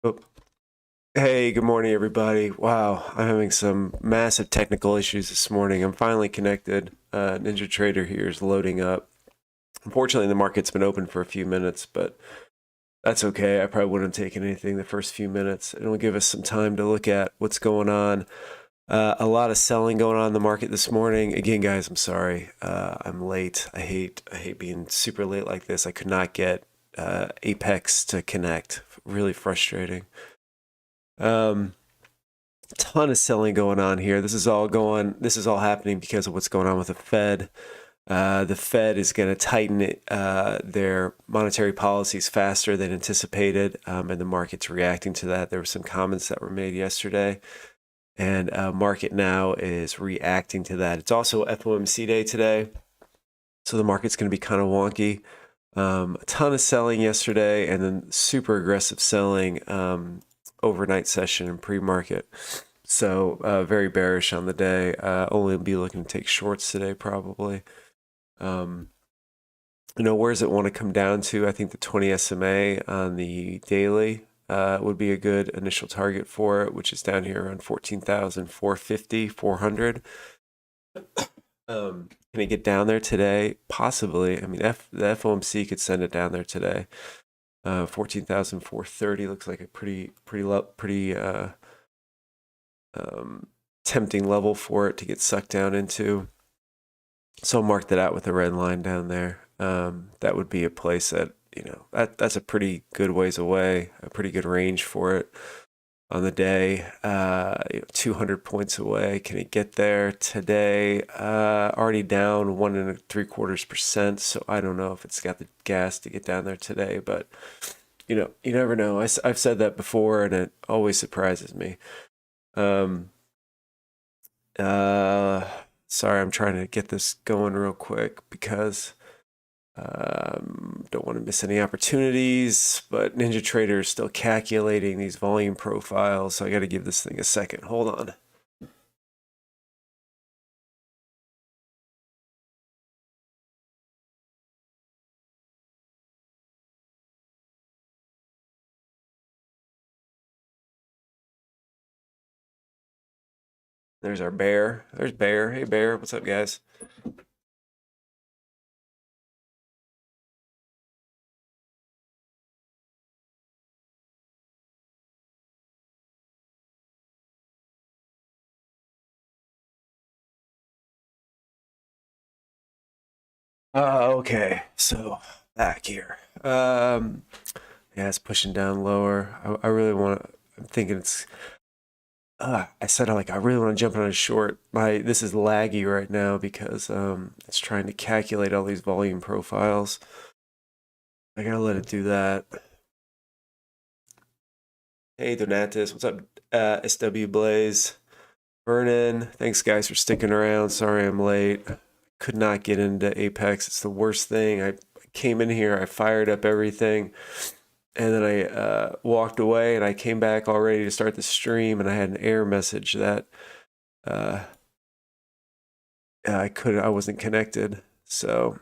Oh, hey, good morning, everybody. Wow, I'm having some massive technical issues this morning. I'm finally connected. NinjaTrader here is loading up. Unfortunately, the market's been open for a few minutes, but that's okay. I probably wouldn't have taken anything the first few minutes. It'll give us some time to look at what's going on. A lot of selling going on in the market this morning. Again, guys, I'm sorry. I'm late. I hate being super late like this. I could not get Apex to connect. Really frustrating. Um, Ton of selling going on here. This is all happening because of what's going on with the Fed. The Fed is going to tighten their monetary policies faster than anticipated, and the market's reacting to that. There were some comments that were made yesterday, and market now is reacting to that. It's also FOMC day today, so the market's going to be kind of wonky. A ton of selling yesterday, and then super aggressive selling overnight session and pre-market. So very bearish on the day. Only be looking to take shorts today probably. Where does it want to come down to? I think the 20 SMA on the daily would be a good initial target for it, which is down here around 14,450, 400. Can it get down there today? Possibly. I mean, the FOMC could send it down there today. 14,430 looks like a pretty tempting level for it to get sucked down into. So I'll mark that out with a red line down there. That would be a place that, that's a pretty good ways away, a pretty good range for it on the day. 200 points away. Can it get there today? Already down 1.75%. So I don't know if it's got the gas to get down there today, but you never know. I've said that before, and it always surprises me. Sorry, I'm trying to get this going real quick because don't want to miss any opportunities, but NinjaTrader is still calculating these volume profiles, so I got to give this thing a second. Hold on. There's our bear. There's Bear. Hey, Bear. What's up, guys? Okay. So back here. Yeah, it's pushing down lower. I really want to. I'm thinking it's. I said I really want to jump on a short. This is laggy right now because it's trying to calculate all these volume profiles. I gotta let it do that. Hey, Donatus, what's up? SW Blaze, Vernon, thanks guys for sticking around. Sorry I'm late. Could not get into Apex. It's the worst thing. I came in here, I fired up everything, and then I walked away, and I came back all ready to start the stream, and I had an error message that uh, I wasn't connected. So,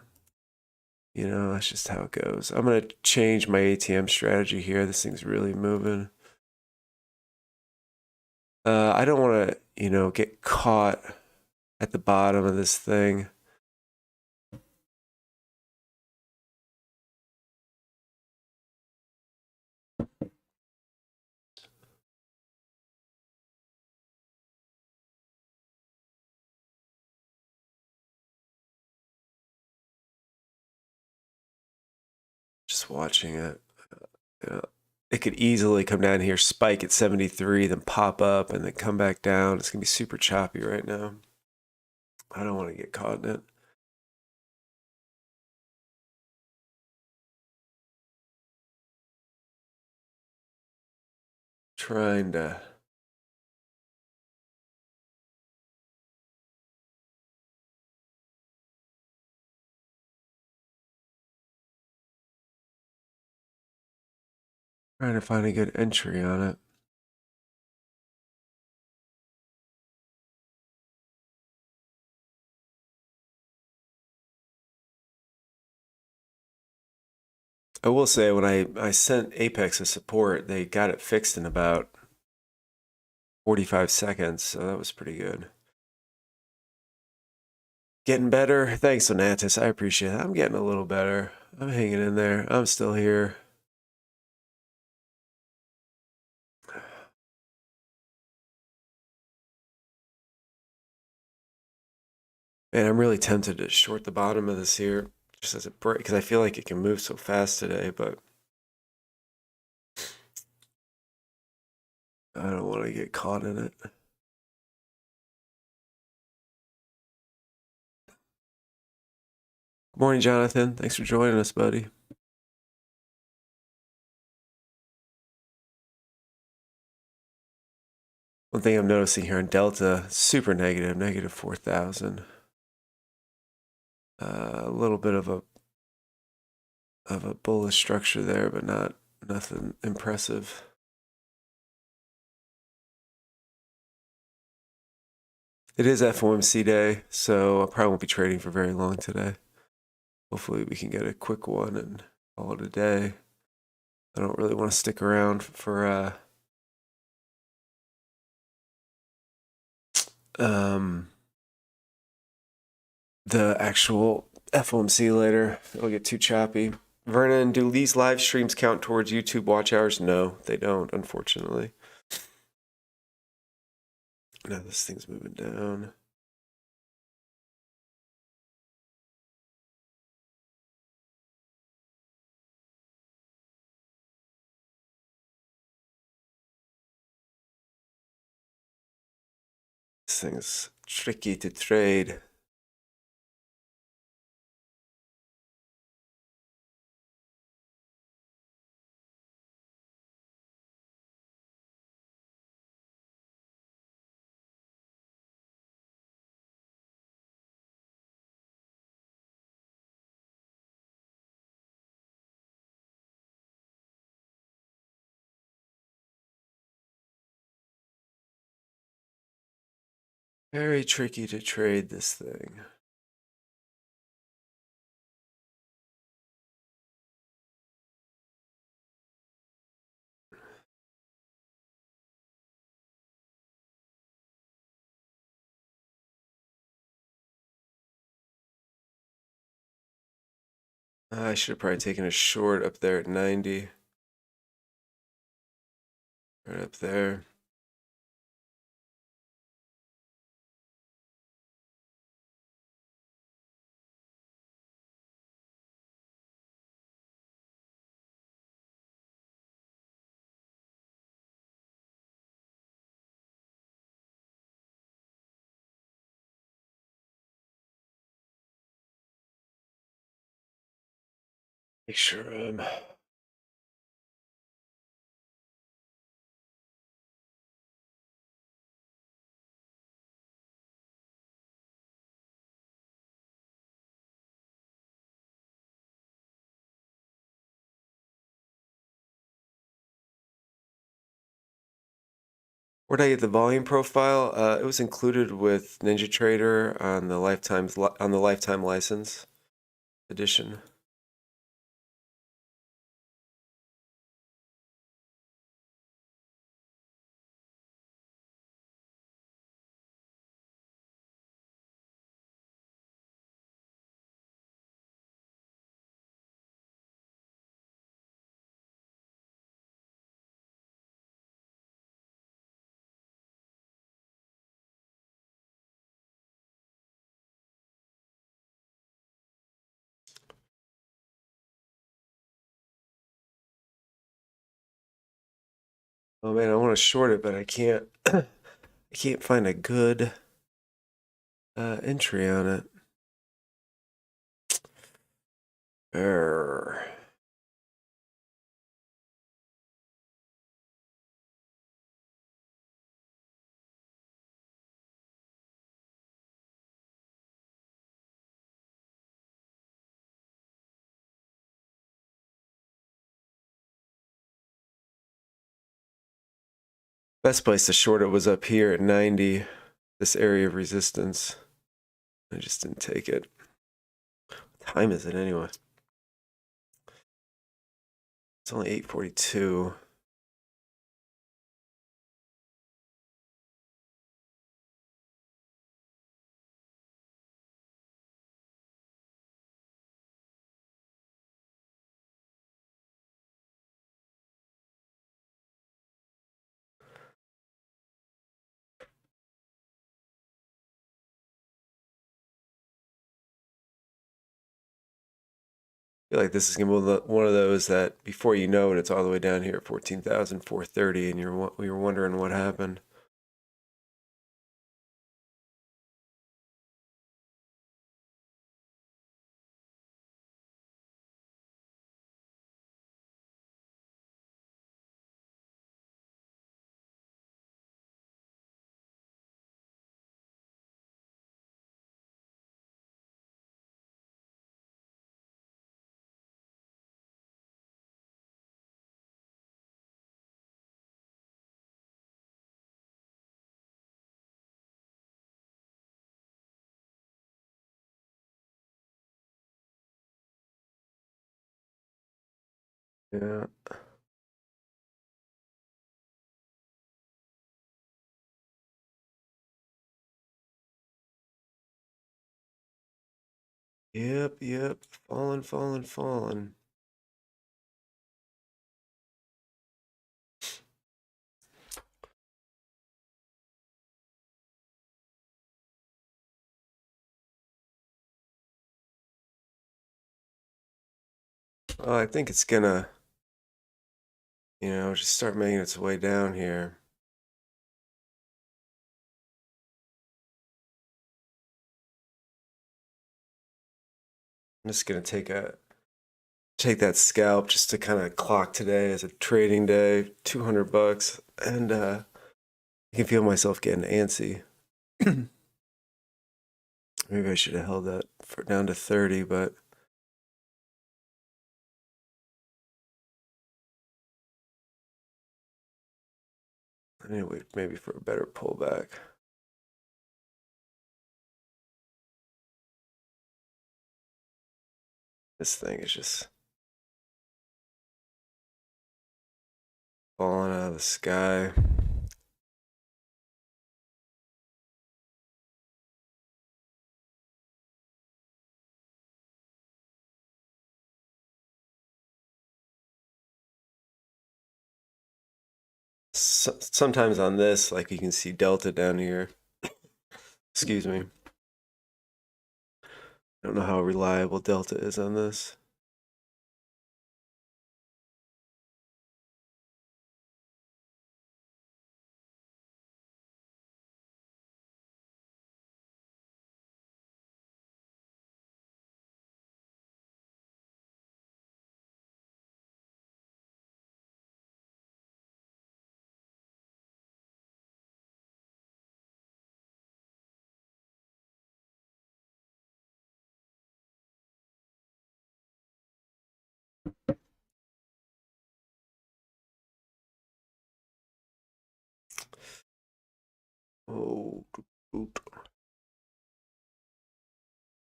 that's just how it goes. I'm gonna change my ATM strategy here. This thing's really moving. I don't want to, get caught at the bottom of this thing. Just watching it. It could easily come down here, spike at 73, then pop up, and then come back down. It's going to be super choppy right now. I don't want to get caught in it. Trying to find a good entry on it. I will say when I sent Apex a support, they got it fixed in about 45 seconds, so that was pretty good. Getting better. Thanks, Donatus. I appreciate it. I'm getting a little better. I'm hanging in there. I'm still here. Man, I'm really tempted to short the bottom of this here just as a break because I feel like it can move so fast today, but I don't want to get caught in it. Good morning, Jonathan. Thanks for joining us, buddy. One thing I'm noticing here in Delta, super negative, negative 4,000. A little bit of a bullish structure there, but nothing impressive. It is FOMC day, so I probably won't be trading for very long today. Hopefully we can get a quick one and call it a day. I don't really want to stick around for the actual FOMC later. It'll get too choppy. Vernon, do these live streams count towards YouTube watch hours? No, they don't, unfortunately. Now this thing's moving down. This thing's tricky to trade. Very tricky to trade this thing. I should have probably taken a short up there at 90. Right up there. Make sure where'd I get the volume profile? It was included with NinjaTrader on the lifetime license edition. Oh man, I want to short it, but I can't. I can't find a good entry on it. Err. Best place to short it was up here at 90, this area of resistance. I just didn't take it. What time is it anyway? It's only 8:42. I feel like this is gonna be one of those that before you know it, it's all the way down here at 14,430, and you're wondering what happened. Yeah. Yep, yep. Falling, falling, falling. Oh, I think it's gonna, just start making its way down here. I'm just gonna take that scalp just to kind of clock today as a trading day, $200, and I can feel myself getting antsy. Maybe I should have held that for down to 30, but anyway, maybe for a better pullback. This thing is just falling out of the sky. Sometimes on this, like you can see Delta down here. Excuse me. I don't know how reliable Delta is on this. Oh,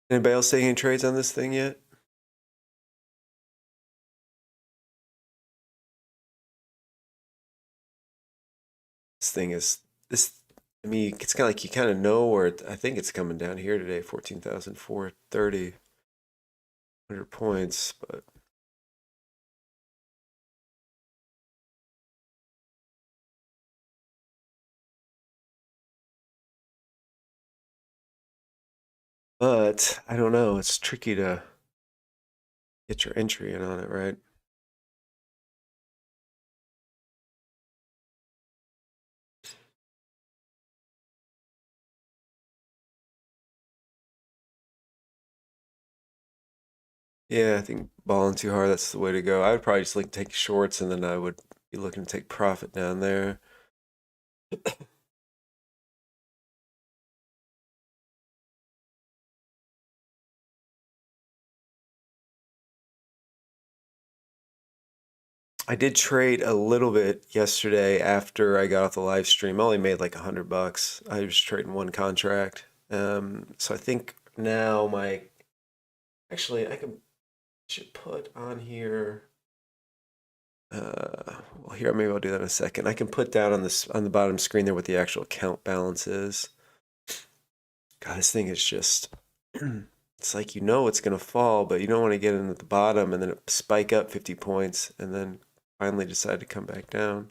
anybody else taking trades on this thing yet? This thing is this. I mean, it's kind of like you kind of know where I think it's coming down here today, 14,430, 100 points, but I don't know. It's tricky to get your entry in on it, right? Yeah, I think balling too hard, that's the way to go. I would probably just like take shorts and then I would be looking to take profit down there. I did trade a little bit yesterday after I got off the live stream. I only made like $100. I was trading one contract. So I think now actually I should put on here Well, here, maybe I'll do that in a second. I can put down on this on the bottom screen there what the actual account balance is. God, this thing is just, it's like you know it's going to fall, but you don't want to get in at the bottom and then it spike up 50 points and then finally decide to come back down.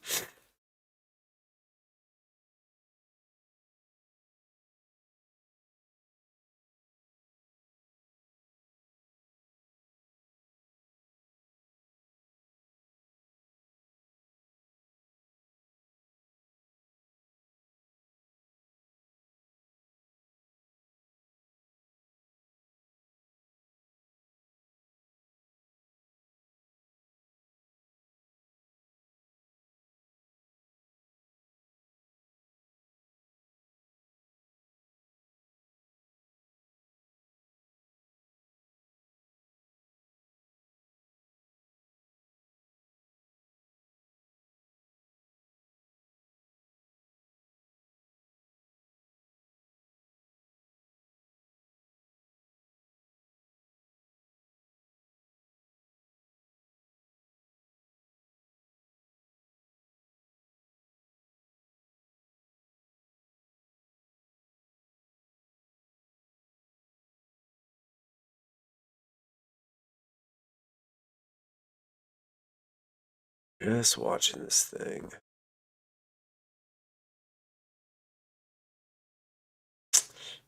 Just watching this thing.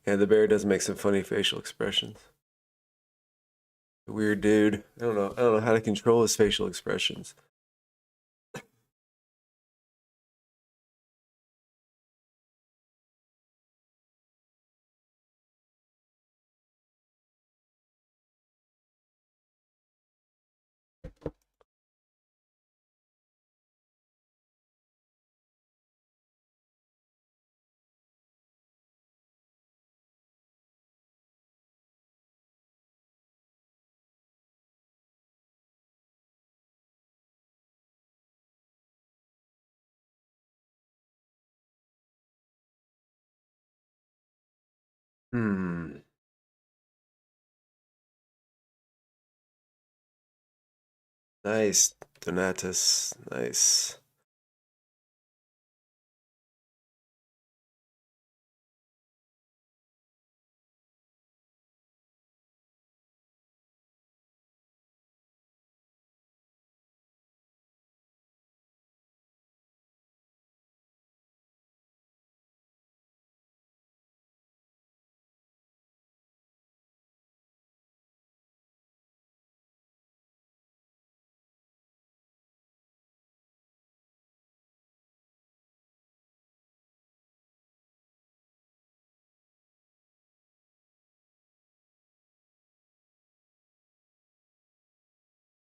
Yeah, the bear does make some funny facial expressions. Weird dude. I don't know. I don't know how to control his facial expressions. Hmm. Nice, Donatus. Nice.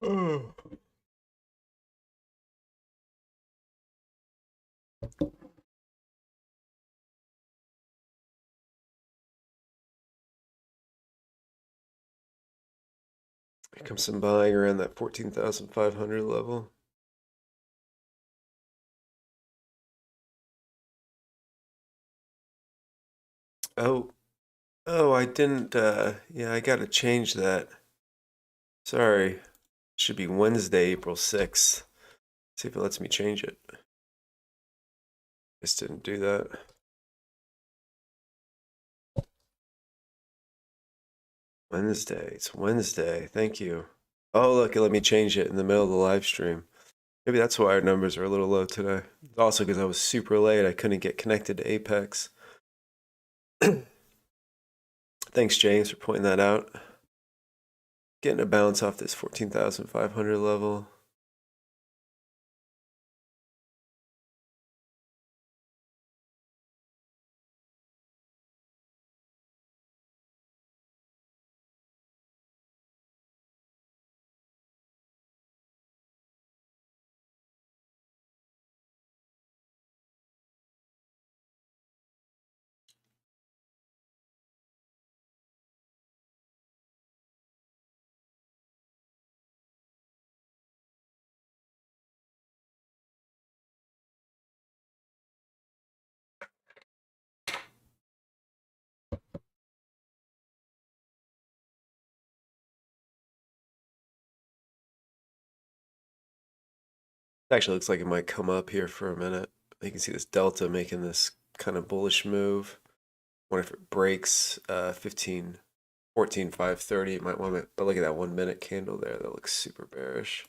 Oh. Here comes some buying around that 14,500 level. Oh, oh, I didn't, yeah, I gotta change that. Sorry. Should be Wednesday, April 6th. See if it lets me change it. Just didn't do that. Wednesday. It's Wednesday. Thank you. Oh, look, it let me change it in the middle of the live stream. Maybe that's why our numbers are a little low today. Also, because I was super late, I couldn't get connected to Apex. Thanks, James, for pointing that out. Getting a bounce off this 14,500 level. Actually looks like it might come up here for a minute. You can see this delta making this kind of bullish move. Wonder if it breaks 15, 14, 530. It might want to, but look at that 1 minute candle there. That looks super bearish.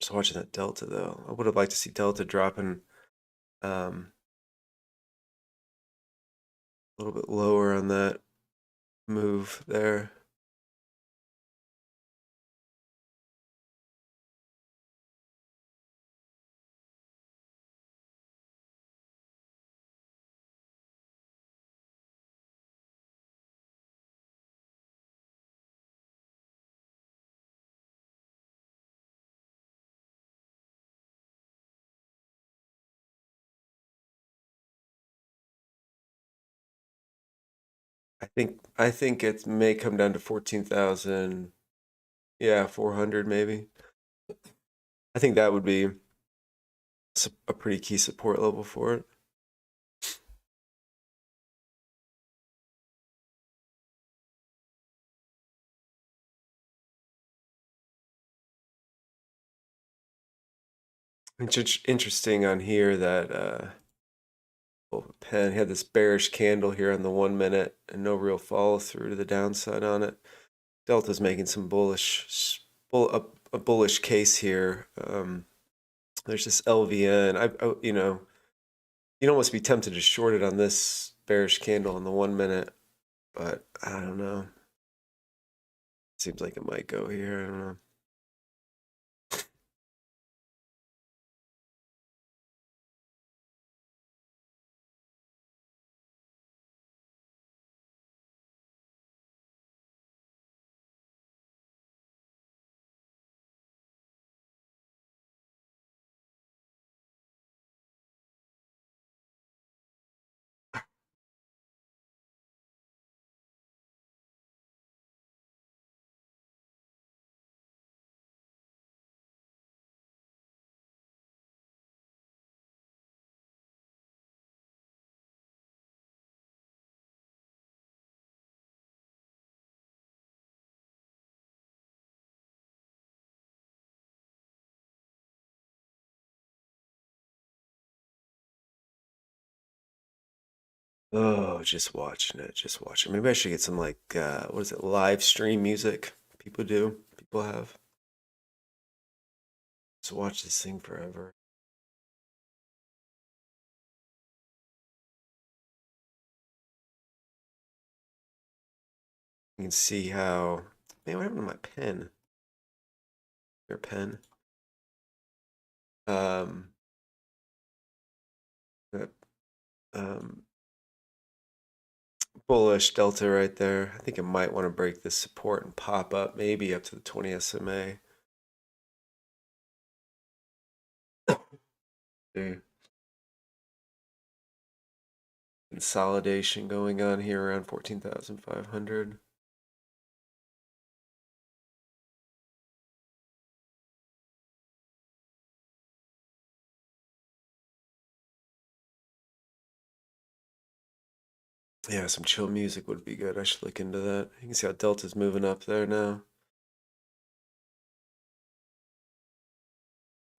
Just watching that delta though. I would have liked to see delta dropping a little bit lower on that move there. I think it may come down to 14,000. Yeah, 400 maybe. I think that would be a pretty key support level for it. It's interesting on here that Penn had this bearish candle here on the 1 minute and no real follow through to the downside on it. Delta's making some a bullish case here. There's this LVN. You'd almost be tempted to short it on this bearish candle in the 1 minute, but I don't know. Seems like it might go here. I don't know. Oh, just watching it, just watching. Maybe I should get some like what is it, live stream music people have. Just watch this thing forever. You can see how, man, what happened to my pen? Your pen. Um, that, um, bullish delta right there. I think it might want to break this support and pop up, maybe up to the 20 SMA. There. Consolidation going on here around 14,500. Yeah, some chill music would be good. I should look into that. You can see how Delta's moving up there now.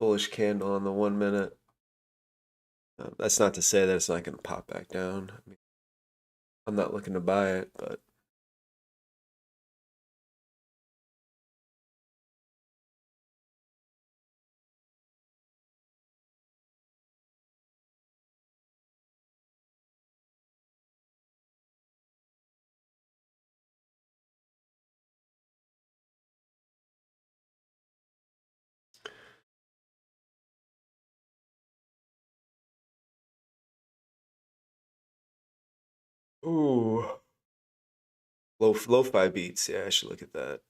Bullish candle on the 1 minute. That's not to say that it's not going to pop back down. I mean, I'm not looking to buy it, but ooh, lo-fi beats. Yeah, I should look at that.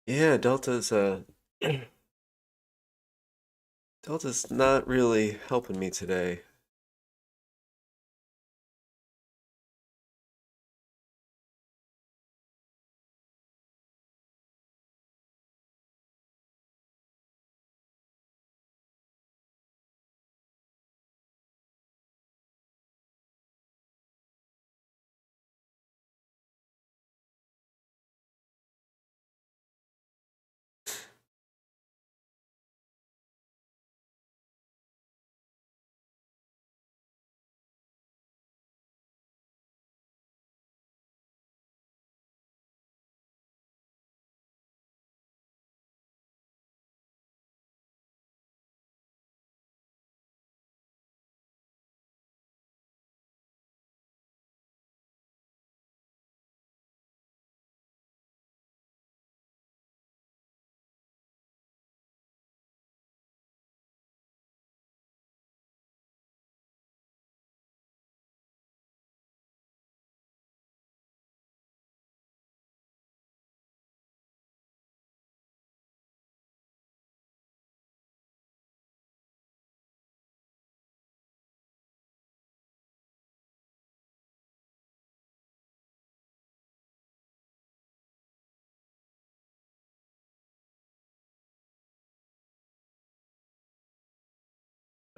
Yeah, Delta's not really helping me today.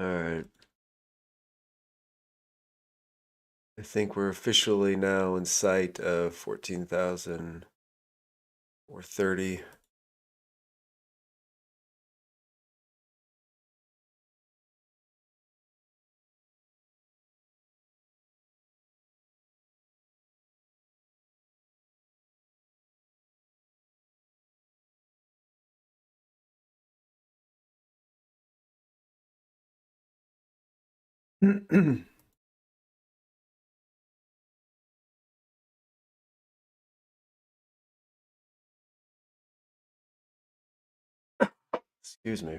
All right. I think we're officially now in sight of 14,000 or 30. Excuse me.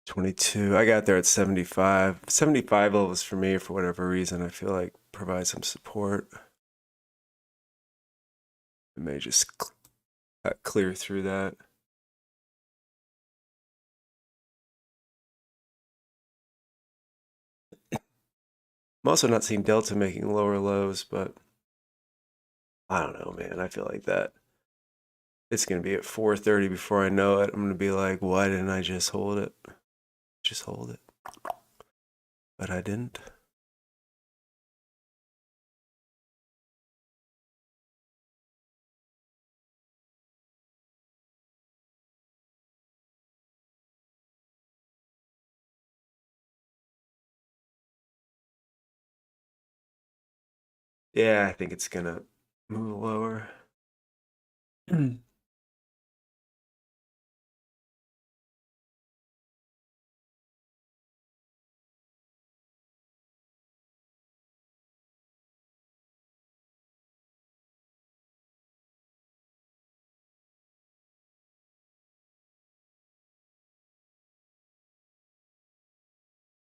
Twenty-two. I got there at 75. 75 levels for me, for whatever reason, I feel like provide some support. It may just clear through that. I'm also not seeing Delta making lower lows, but I don't know, man. I feel like that it's going to be at 4:30 before I know it. I'm going to be like, why didn't I just hold it? Just hold it. But I didn't. Yeah, I think it's going to move lower.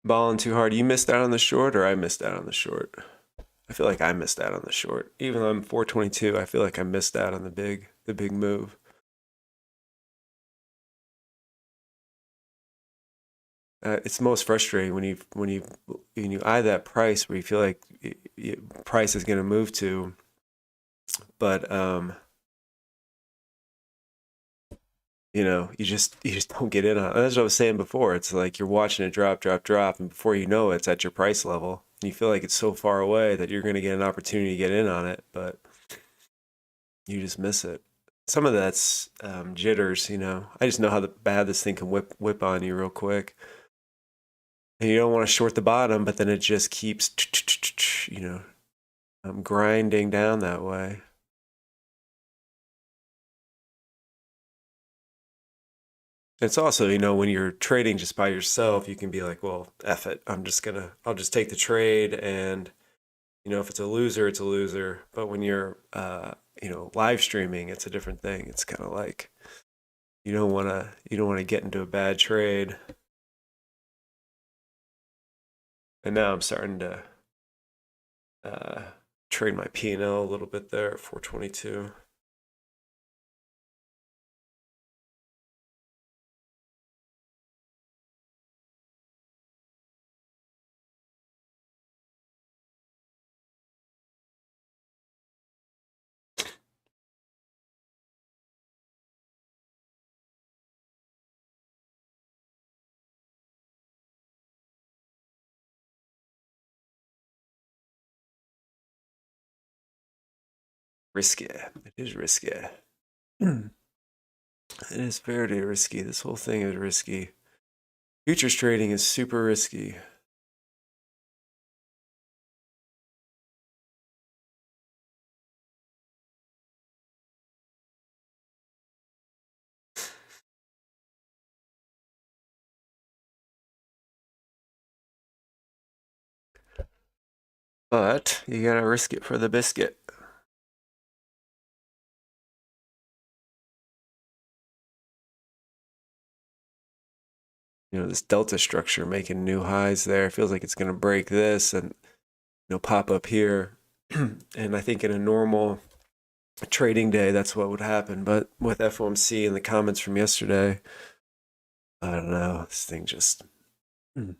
Balling too hard. You missed out on the short, or I missed out on the short? I feel like I missed out on the short. Even though I'm 422, I feel like I missed out on the big move. It's most frustrating when you eye that price where you feel like price is going to move to, but you just don't get in on it. That's what I was saying before. It's like you're watching it drop, drop, drop, and before you know it, it's at your price level. And you feel like it's so far away that you're going to get an opportunity to get in on it, but you just miss it. Some of that's jitters. I just know how bad this thing can whip on you real quick, and you don't want to short the bottom, but then it just keeps, grinding down that way. It's also, when you're trading just by yourself, you can be like, well, F it. I'll just take the trade. And, if it's a loser, it's a loser. But when you're, live streaming, it's a different thing. It's kind of like, you don't want to get into a bad trade. And now I'm starting to uh, trade my P&L a little bit there at 422. Risky. It is risky. It is very risky. This whole thing is risky. Futures trading is super risky. But you gotta risk it for the biscuit. This delta structure making new highs there. Feels like it's gonna break this and pop up here. And I think in a normal trading day, that's what would happen. But with FOMC and the comments from yesterday, I don't know. This thing just it's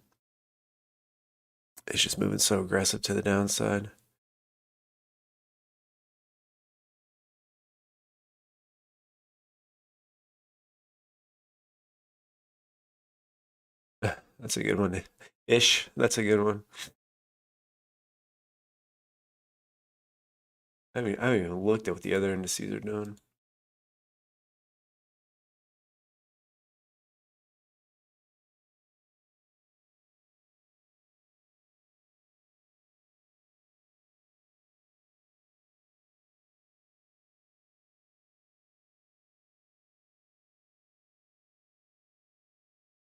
just moving so aggressive to the downside. That's a good one. Ish. That's a good one. I haven't even looked at what the other indices are doing.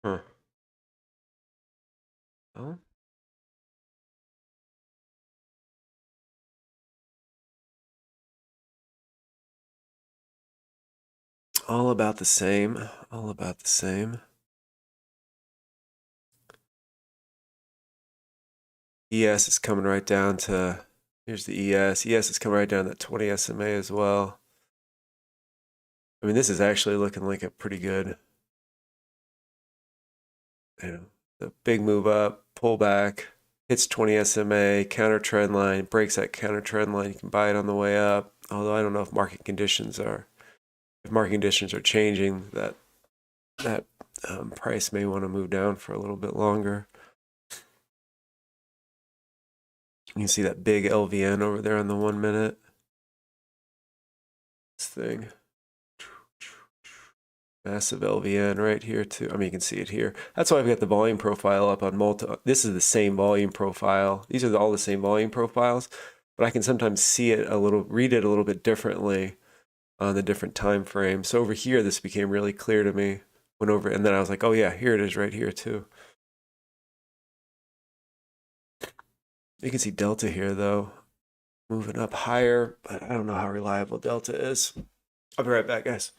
Huh. Oh, all about the same. All about the same. ES is coming right down to, here's the ES. ES is coming right down to that 20 SMA as well. I mean, this is actually looking like a pretty good, the big move up, pull back, hits 20 SMA, counter trend line, breaks that counter trend line. You can buy it on the way up. Although I don't know if market conditions are changing, that price may want to move down for a little bit longer. You can see that big LVN over there on the 1 minute. This thing. Massive LVN right here too. I mean, you can see it here. That's why I've got the volume profile up on multi. This is the same volume profile. These are all the same volume profiles, but I can sometimes see it read it a little bit differently on the different time frames. So over here, this became really clear to me. Went over, and then I was like, oh yeah, here it is right here too. You can see Delta here though, moving up higher, but I don't know how reliable Delta is. I'll be right back, guys.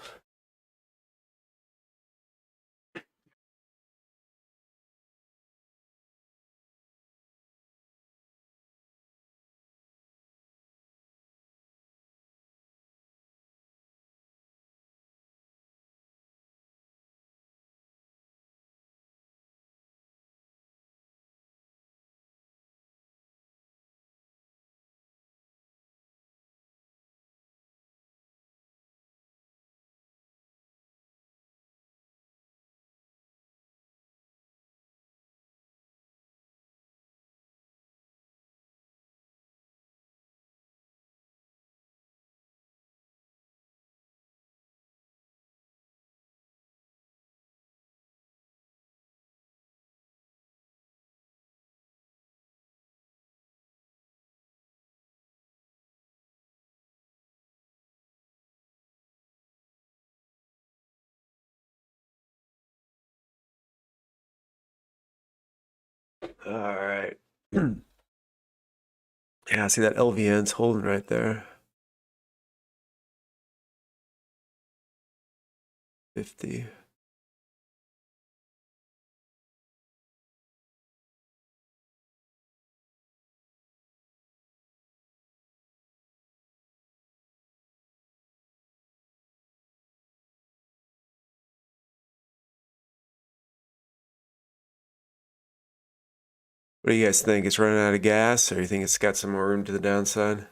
All right. Yeah, see that LVN's holding right there. 50. What do you guys think? It's running out of gas, or you think it's got some more room to the downside?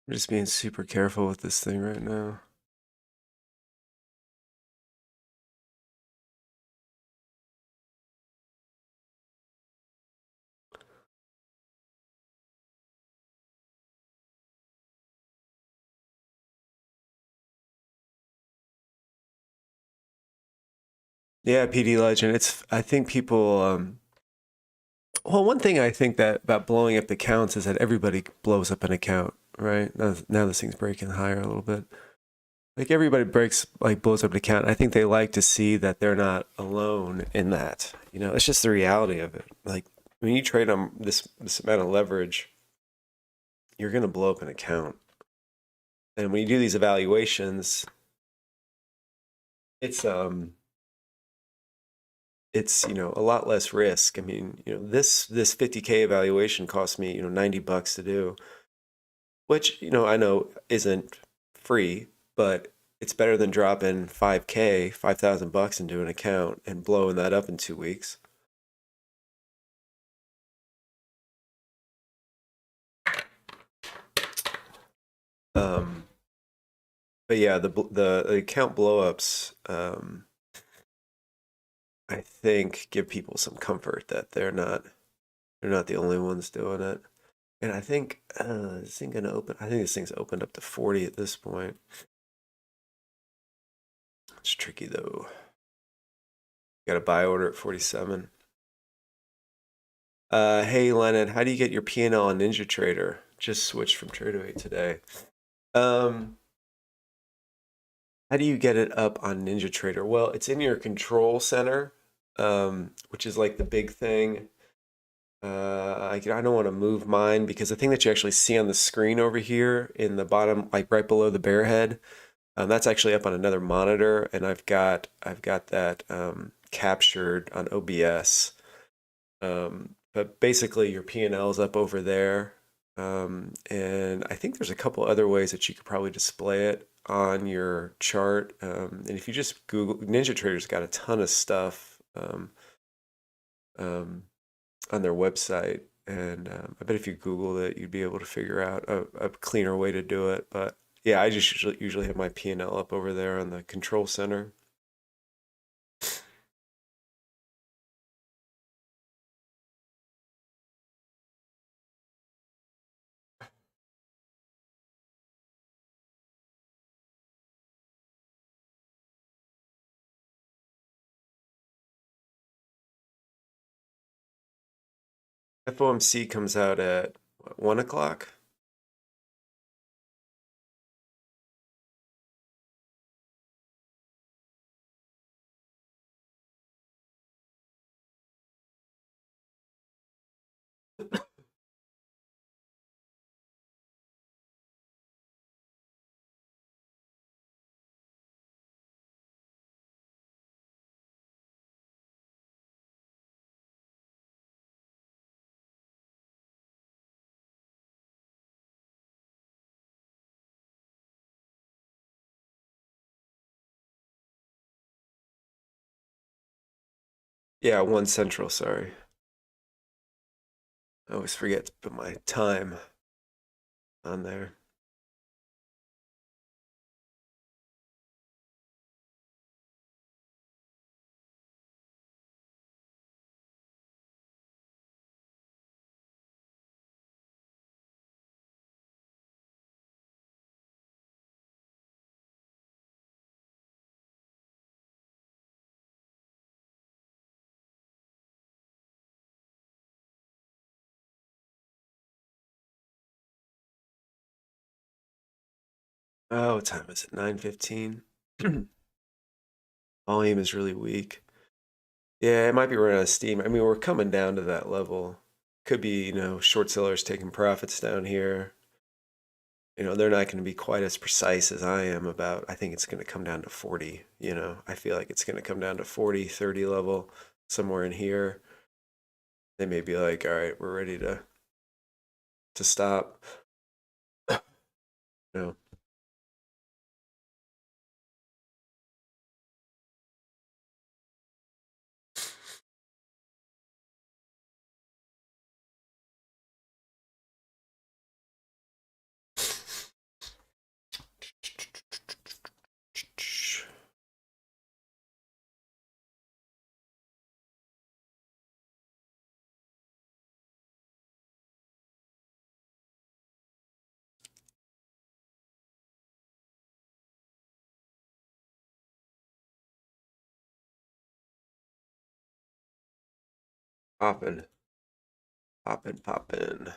I'm just being super careful with this thing right now. Yeah, PD Legend. I think people, well, one thing I think that about blowing up accounts is that everybody blows up an account, right? Now this thing's breaking higher a little bit. Like everybody blows up an account. I think they like to see that they're not alone in that. It's just the reality of it. Like when you trade on this amount of leverage, you're gonna blow up an account. And when you do these evaluations, it's a lot less risk. I mean, this 50K evaluation cost me, $90 to do, which, I know isn't free, but it's better than dropping 5K, $5,000 into an account and blowing that up in 2 weeks. Um, but yeah, the account blowups, I think give people some comfort that they're not the only ones doing it. And I think this thing gonna open. I think this thing's opened up to 40 at this point. It's tricky though. Got a buy order at 47. Hey Lennon, how do you get your P&L on Ninja Trader? Just switched from Trader today. Um, how do you get it up on Ninja Trader? Well, it's in your control center, which is like the big thing. I don't want to move mine because the thing that you actually see on the screen over here in the bottom, like right below the bear head, that's actually up on another monitor, and I've got that captured on OBS. But basically, your P&L is up over there, and I think there's a couple other ways that you could probably display it on your chart. And if you just Google, Ninja Trader's got a ton of stuff um, on their website, and I bet if you Google it, you'd be able to figure out a cleaner way to do it. But yeah, I just usually have my P&L up over there on the control center. FOMC comes out at what, 1 o'clock. Yeah, 1 Central, sorry. I always forget to put my time on there. Oh, what time is it? 9:15. Volume is really weak. Yeah, it might be running out of steam. I mean, we're coming down to that level. Could be, short sellers taking profits down here. They're not going to be quite as precise as I am about, I think it's going to come down to 40. I feel like it's going to come down to 40, 30 level, somewhere in here. They may be like, all right, we're ready to stop. No. Popping, popping, popping.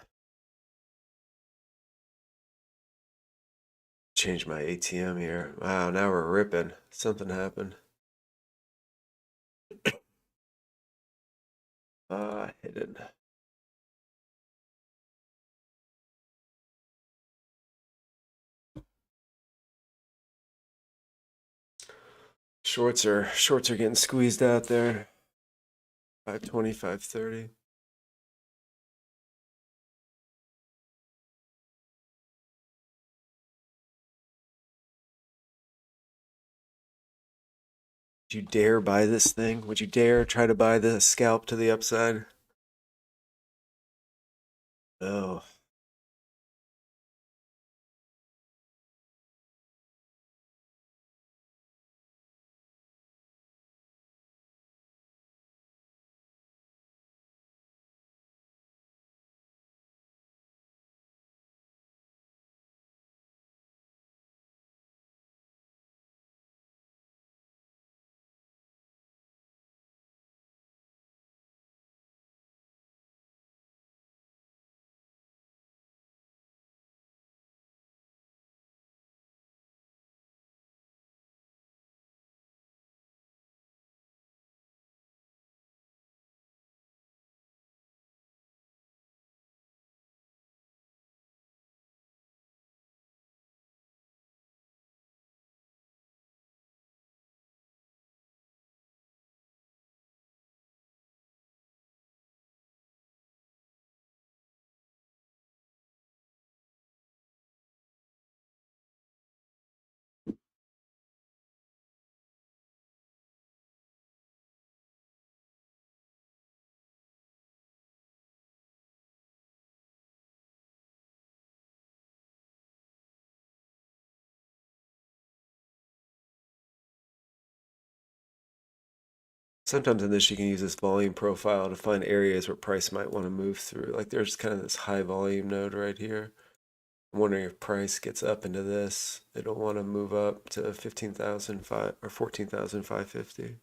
Change my ATM here. Wow, now we're ripping. Something happened. Hidden. Shorts are getting squeezed out there. 520, 530. Would you dare buy this thing? Would you dare try to buy the scalp to the upside? No. Sometimes in this, you can use this volume profile to find areas where price might want to move through. Like there's kind of this high volume node right here. I'm wondering if price gets up into this, it'll want to move up to 15,005 or 14,550.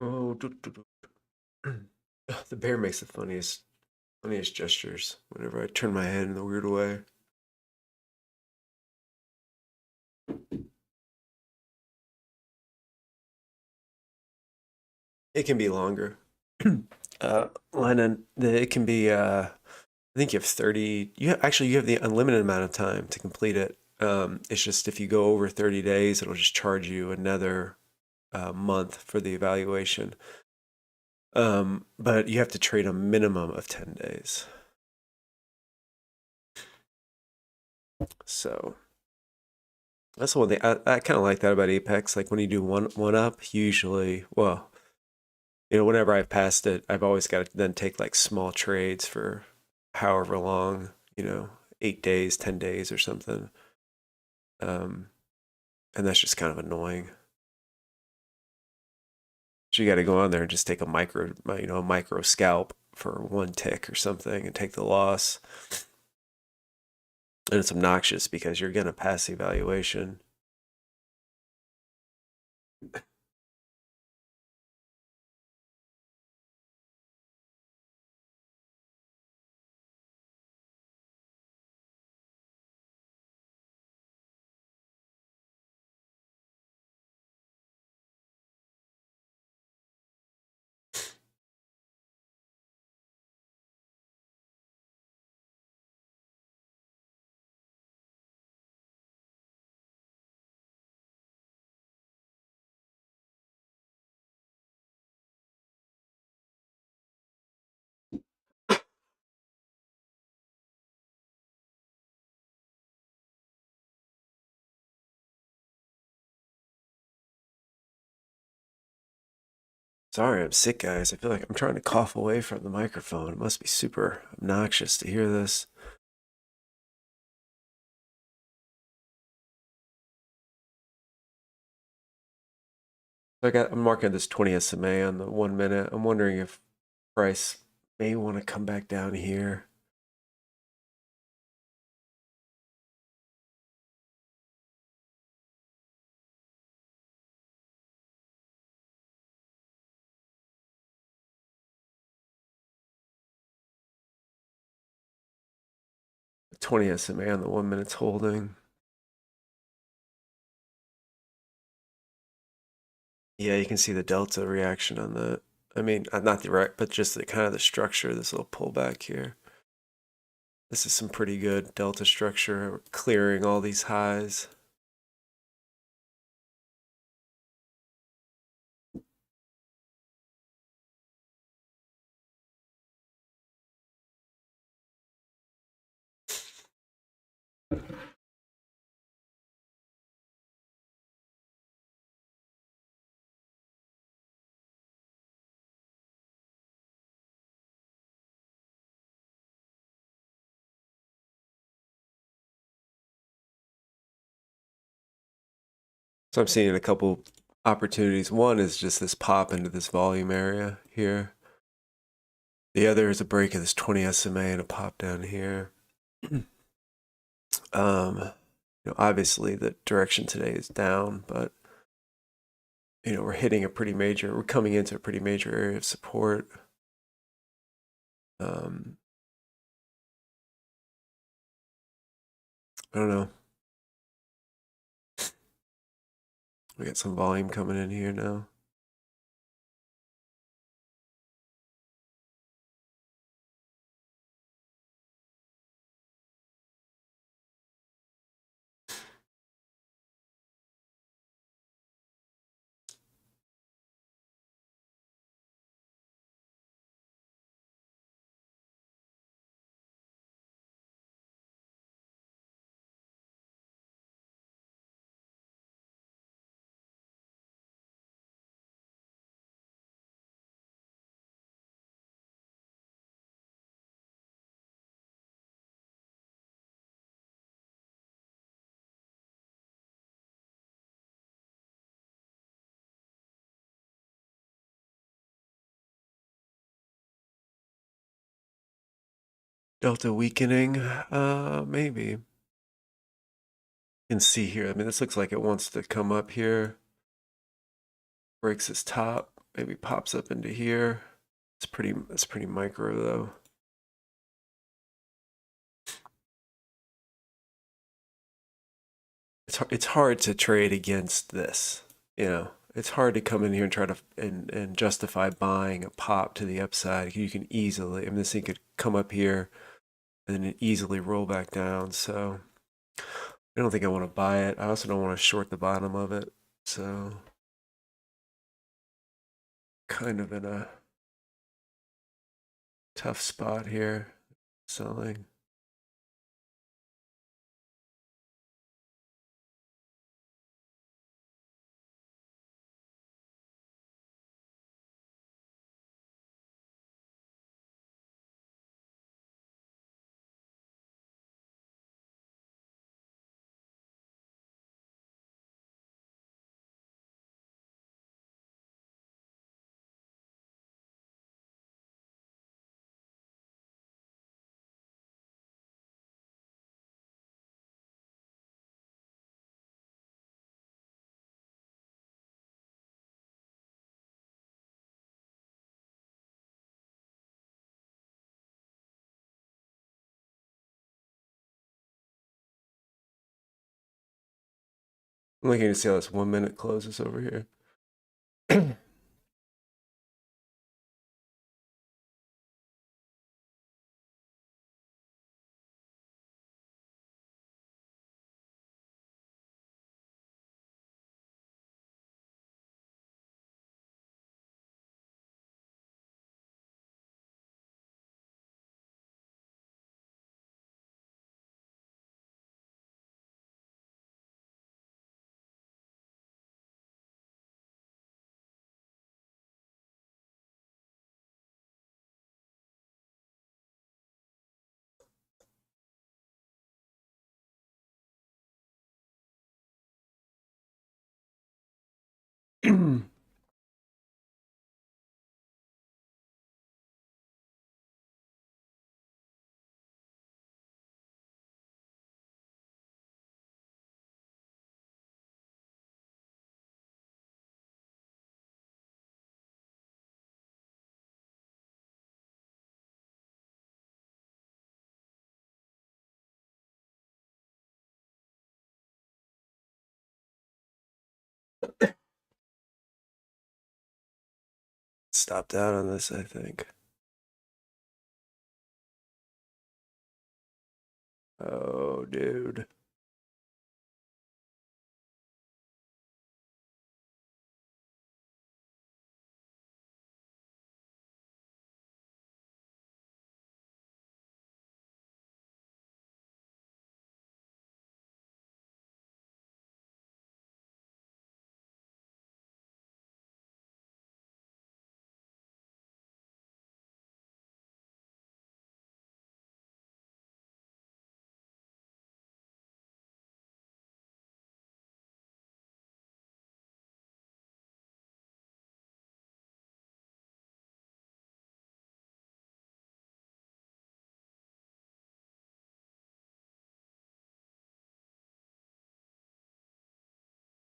Oh, the bear makes the funniest gestures whenever I turn my head in a weird way. It can be longer. Lennon, it can be. I think you have 30. Actually you have the unlimited amount of time to complete it. It's just if you go over 30 days, it'll just charge you another month for the evaluation. But you have to trade a minimum of 10 days. So that's the one thing I kind of like that about Apex. Like when you do one up, usually, well, whenever I've passed it, I've always got to then take like small trades for however long, 8 days, 10 days or something. Um, and that's just kind of annoying. So you got to go on there and just take a micro scalp for one tick or something and take the loss. And it's obnoxious because you're going to pass the evaluation. Sorry, I'm sick, guys. I feel like I'm trying to cough away from the microphone. It must be super obnoxious to hear this. I'm marking this 20 SMA on the 1 minute. I'm wondering if price may want to come back down here. The 20 SMA on the 1 minute's holding. Yeah, you can see the delta reaction on that. I mean, not the right, but just the kind of the structure, this little pullback here. This is some pretty good delta structure. We're clearing all these highs. So I'm seeing a couple opportunities. One is just this pop into this volume area here. The other is a break of this 20 SMA and a pop down here. Obviously the direction today is down, but we're coming into a pretty major area of support. I don't know. We got some volume coming in here now. Delta weakening, maybe. You can see here. I mean, this looks like it wants to come up here, breaks its top, maybe pops up into here. It's pretty micro though. It's hard to trade against this. You know, it's hard to come in here and try to and justify buying a pop to the upside. You can easily, I mean, this thing could come up here and then easily roll back down. So I don't think I want to buy it. I also don't want to short the bottom of it. So kind of in a tough spot here selling. I'm looking to see how this 1 minute closes over here. Stopped out on this, I think. Oh, dude.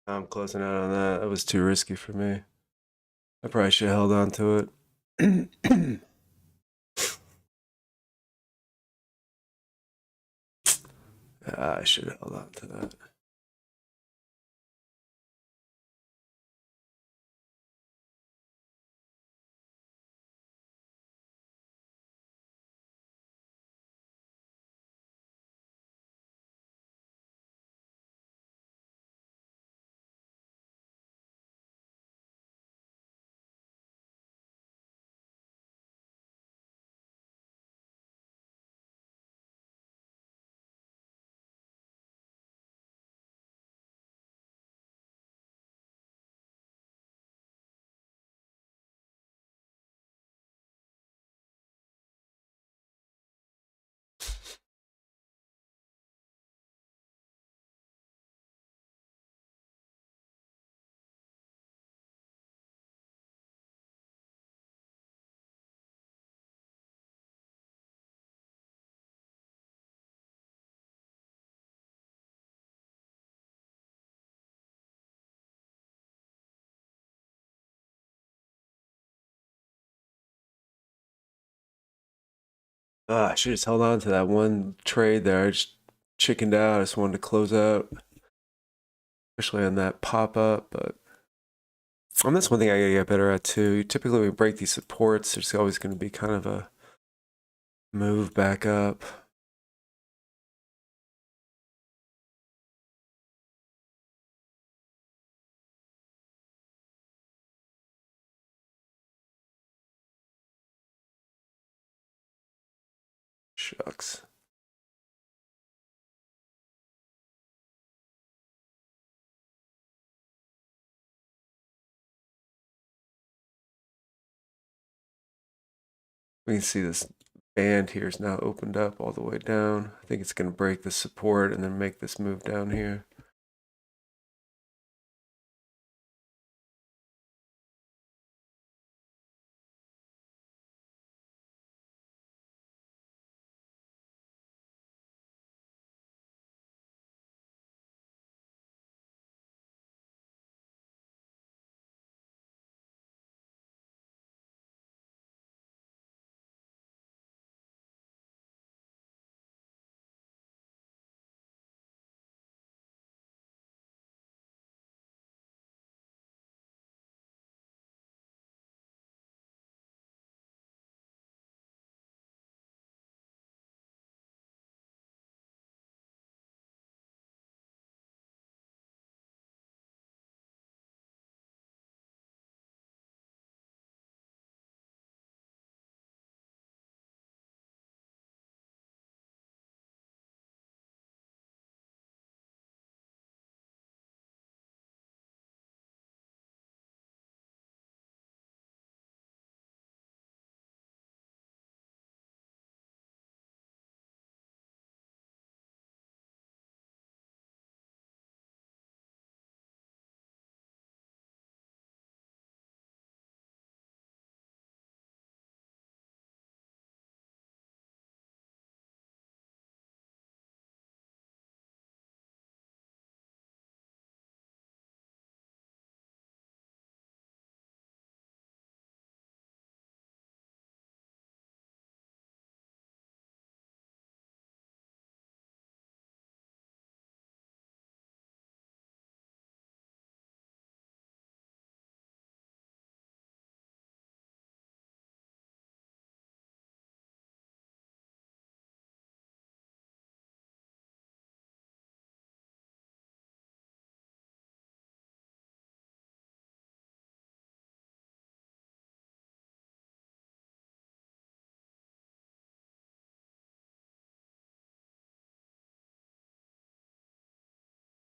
I'm closing out on that. That was too risky for me. I probably should have held on to it. I should have held on to that. I should have just held on to that one trade there. I just chickened out. I just wanted to close out, especially on that pop up. But that's one thing I gotta get better at too. Typically, when we break these supports, there's always going to be kind of a move back up. Shucks. We can see this band here is now opened up all the way down. I think it's going to break the support and then make this move down here.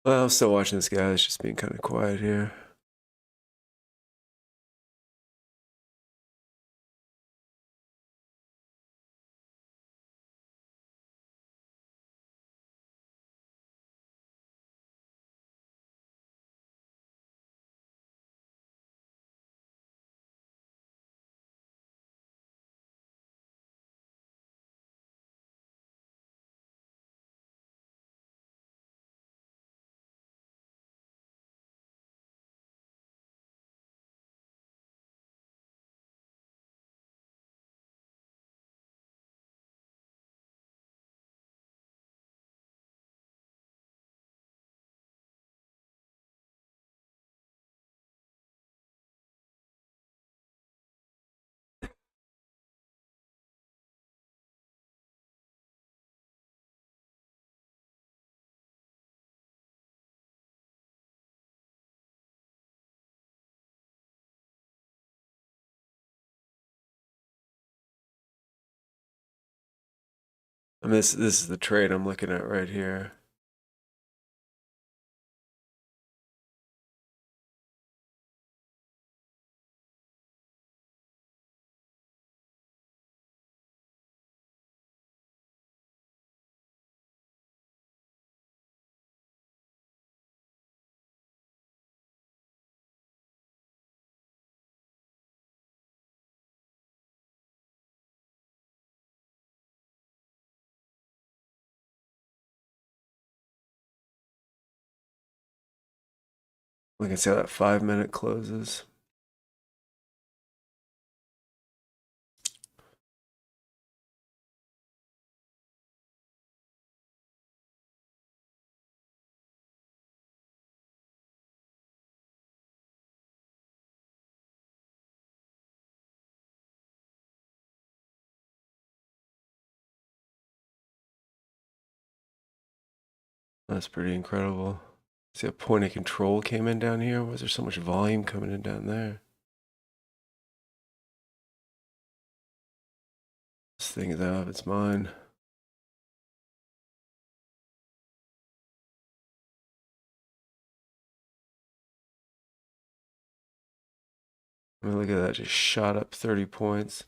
Well, I'm still watching this guy. It's just being kind of quiet here. I mean, this is the trade I'm looking at right here. We can see how that 5 minute closes. That's pretty incredible. See, a point of control came in down here. Why is there so much volume coming in down there? This thing is out of its mind. I mean, look at that, just shot up 30 points.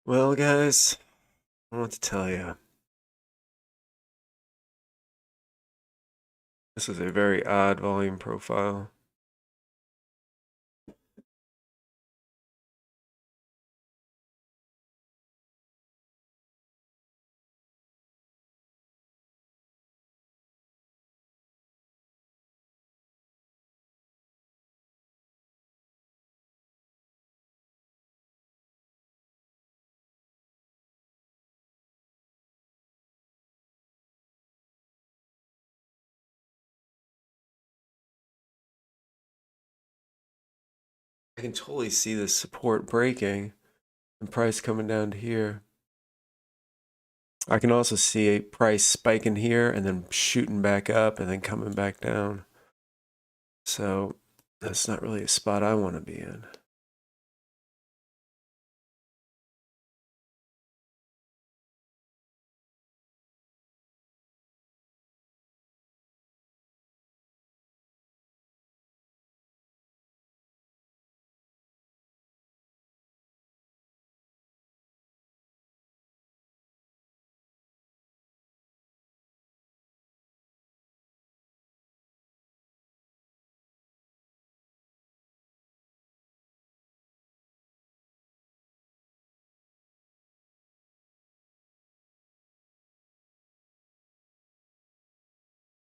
Well, guys, I want to tell you, this is a very odd volume profile. I can totally see this support breaking and price coming down to here. I can also see a price spiking here and then shooting back up and then coming back down. So that's not really a spot I want to be in.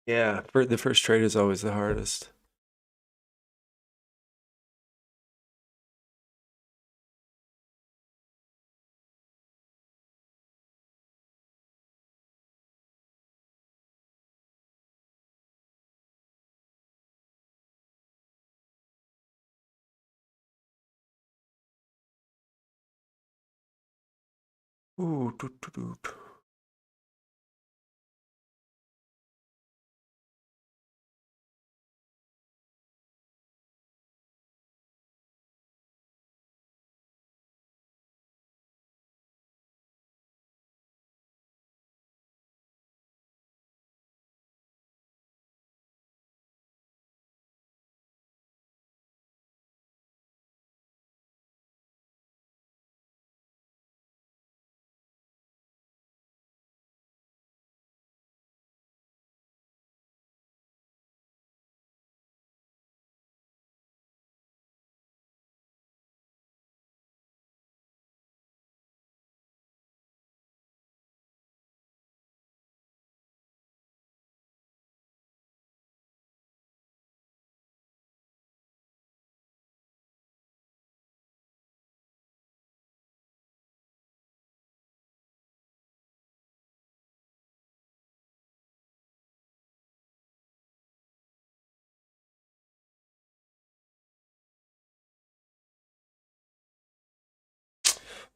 Yeah, for the first trade is always the hardest. Ooh, doot, doot, doot.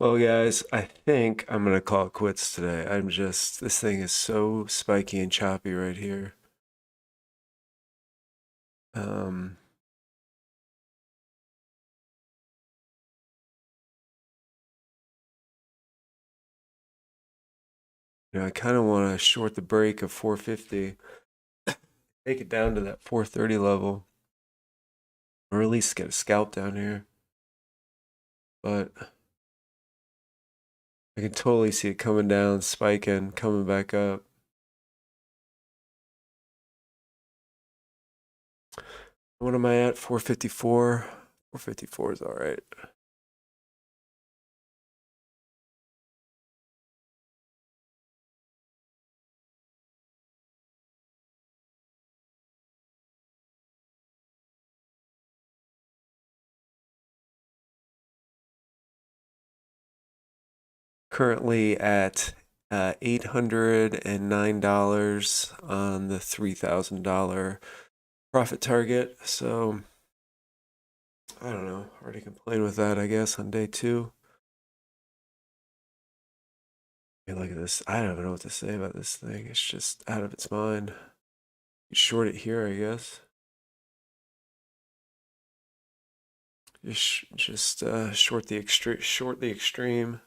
Well, guys, I think I'm gonna call it quits today. This thing is so spiky and choppy right here. Um, I kind of want to short the break of 450, take it down to that 430 level, or at least get a scalp down here. But I can totally see it coming down, spiking, coming back up. What am I at? 454. 454 is all right. Currently at $809 on the $3,000 profit target. So I don't know. Hard to complain with that, I guess, on day two. Hey, look at this. I don't even know what to say about this thing. It's just out of its mind. You short it here, I guess. Just short the extreme. Short the extreme.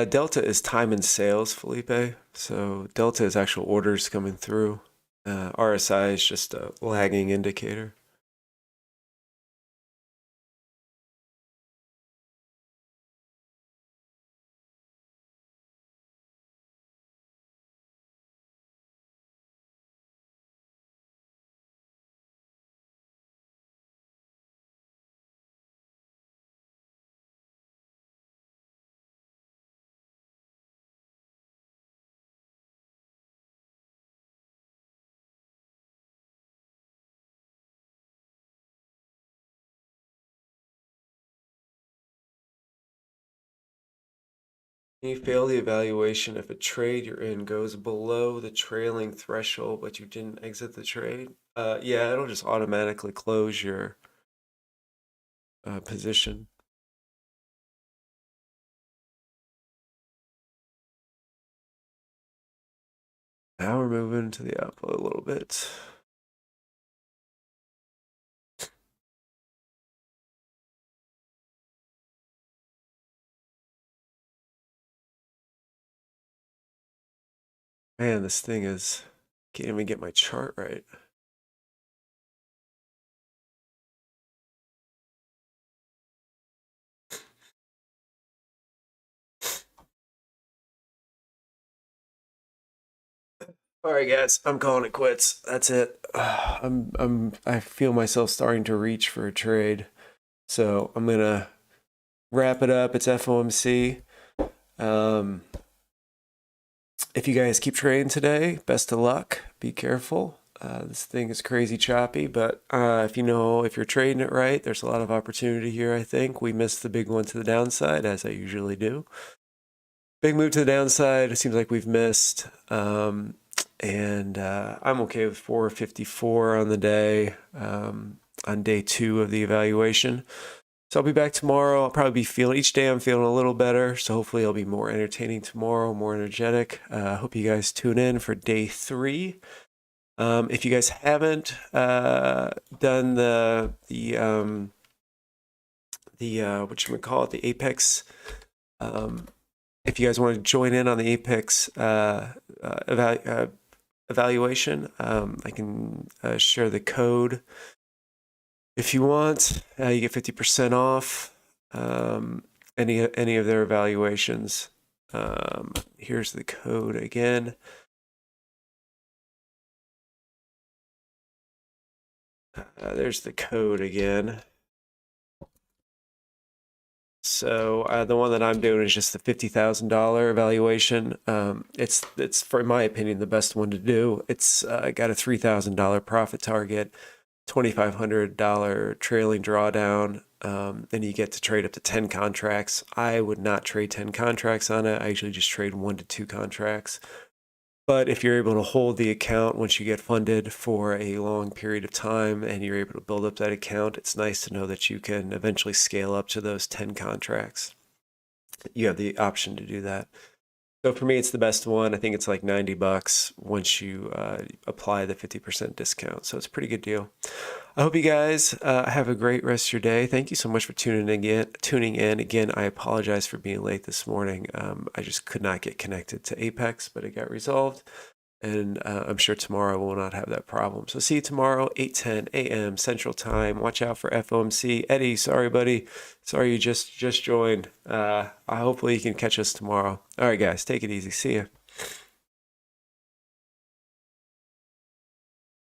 Delta is time and sales, Felipe. So Delta is actual orders coming through. RSI is just a lagging indicator. You fail the evaluation if a trade you're in goes below the trailing threshold, but you didn't exit the trade. Yeah, it'll just automatically close your position. Now we're moving to the output a little bit. Man, this thing is, can't even get my chart right. All right, guys, I'm calling it quits. That's it. I feel myself starting to reach for a trade, so I'm gonna wrap it up. It's FOMC. If you guys keep trading today, best of luck. Be careful. This thing is crazy choppy, but if you're trading it right, there's a lot of opportunity here, I think. We missed the big one to the downside, as I usually do. Big move to the downside, it seems like we've missed. And I'm okay with 454 on the day, on day two of the evaluation. So I'll be back tomorrow. I'll probably be each day I'm feeling a little better. So hopefully I'll be more entertaining tomorrow, more energetic. Hope you guys tune in for day three. If you guys haven't done the whatchamacallit, the Apex, if you guys want to join in on the Apex evaluation, I can share the code. If you want, you get 50% off any of their evaluations. Here's the code again. There's the code again. So the one that I'm doing is just the $50,000 evaluation. It's for my opinion the best one to do. It's got a $3,000 profit target. $2,500 trailing drawdown, and you get to trade up to 10 contracts. I would not trade 10 contracts on it. I usually just trade 1 to 2 contracts. But if you're able to hold the account once you get funded for a long period of time and you're able to build up that account, it's nice to know that you can eventually scale up to those 10 contracts. You have the option to do that. So for me, it's the best one. I think it's like $90 once you apply the 50% discount. So it's a pretty good deal. I hope you guys have a great rest of your day. Thank you so much for tuning in. Again, I apologize for being late this morning. I just could not get connected to Apex, but it got resolved. And I'm sure tomorrow will not have that problem. So see you tomorrow, 8:10 a.m. Central Time. Watch out for FOMC. Eddie, sorry, buddy. Sorry you just joined. Hopefully you can catch us tomorrow. All right, guys, take it easy. See ya.